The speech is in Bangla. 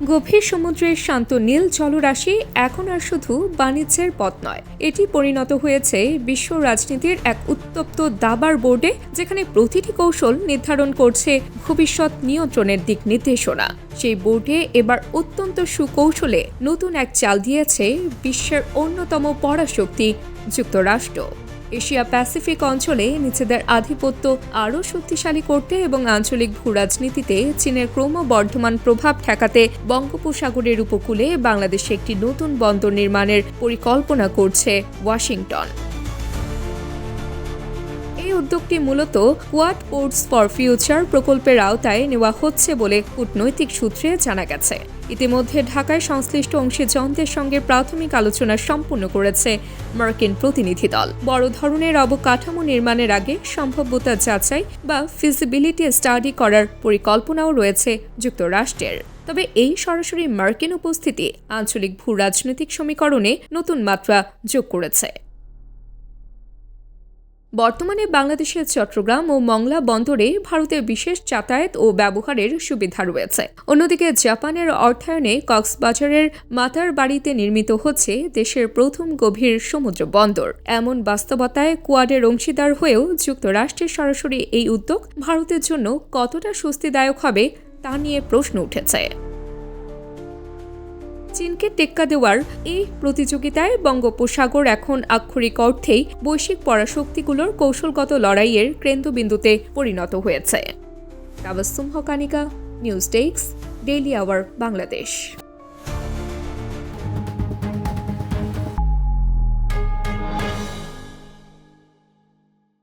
গভীর সমুদ্রের শান্ত নীল জলরাশি এখন আর শুধু বাণিজ্যের পথ নয়, এটি পরিণত হয়েছে বিশ্ব রাজনীতির এক উত্তপ্ত দাবার বোর্ডে, যেখানে প্রতিটি কৌশল নির্ধারণ করছে ভবিষ্যৎ নিয়ন্ত্রণের দিক নির্দেশনা। সেই বোর্ডে এবার অত্যন্ত সুকৌশলে নতুন এক চাল দিয়েছে বিশ্বের অন্যতম পরাশক্তি যুক্তরাষ্ট্র। এশিয়া প্যাসিফিক অঞ্চলে নিজেদের আধিপত্য আরও শক্তিশালী করতে এবং আঞ্চলিক ভূরাজনীতিতে চীনের ক্রমবর্ধমান প্রভাব ঠেকাতে বঙ্গোপসাগরের উপকূলে বাংলাদেশে একটি নতুন বন্দর নির্মাণের পরিকল্পনা করছে ওয়াশিংটন। এই উদ্যোগটি মূলত কোয়াড পোর্টস ফর ফিউচার প্রকল্পের আওতায় নেওয়া হচ্ছে বলে কূটনৈতিক সূত্রে জানা গেছে। ইতিমধ্যে ঢাকায় সংশ্লিষ্ট অংশীজনদের সঙ্গে প্রাথমিক আলোচনা সম্পন্ন করেছে মার্কিন প্রতিনিধি দল। বড় ধরনের অবকাঠামো নির্মাণের আগে সম্ভাব্যতা যাচাই বা ফিজিবিলিটি স্টাডি করার পরিকল্পনাও রয়েছে যুক্তরাষ্ট্রের। তবে এই সরাসরি মার্কিন উপস্থিতি আঞ্চলিক ভূ রাজনৈতিক সমীকরণে নতুন মাত্রা যোগ করেছে। বর্তমানে বাংলাদেশের চট্টগ্রাম ও মংলা বন্দরে ভারতের বিশেষ যাতায়াত ও ব্যবহারের সুবিধা রয়েছে। অন্যদিকে জাপানের অর্থায়নে কক্সবাজারের মাতার বাড়িতে নির্মিত হচ্ছে দেশের প্রথম গভীর সমুদ্র বন্দর। এমন বাস্তবতায় কোয়াডের অংশীদার হয়েও যুক্তরাষ্ট্রের সরাসরি এই উদ্যোগ ভারতের জন্য কতটা স্বস্তিদায়ক হবে তা নিয়ে প্রশ্ন উঠেছে। চীনকে টেক্কা দেওয়ার এই প্রতিযোগিতায় বঙ্গোপসাগর এখন আক্ষরিক অর্থেই বৈশ্বিক পরাশক্তিগুলোর কৌশলগত লড়াইয়ের কেন্দ্রবিন্দুতে পরিণত হয়েছে। Tabassum Haque, news desk, daily our, Bangladesh.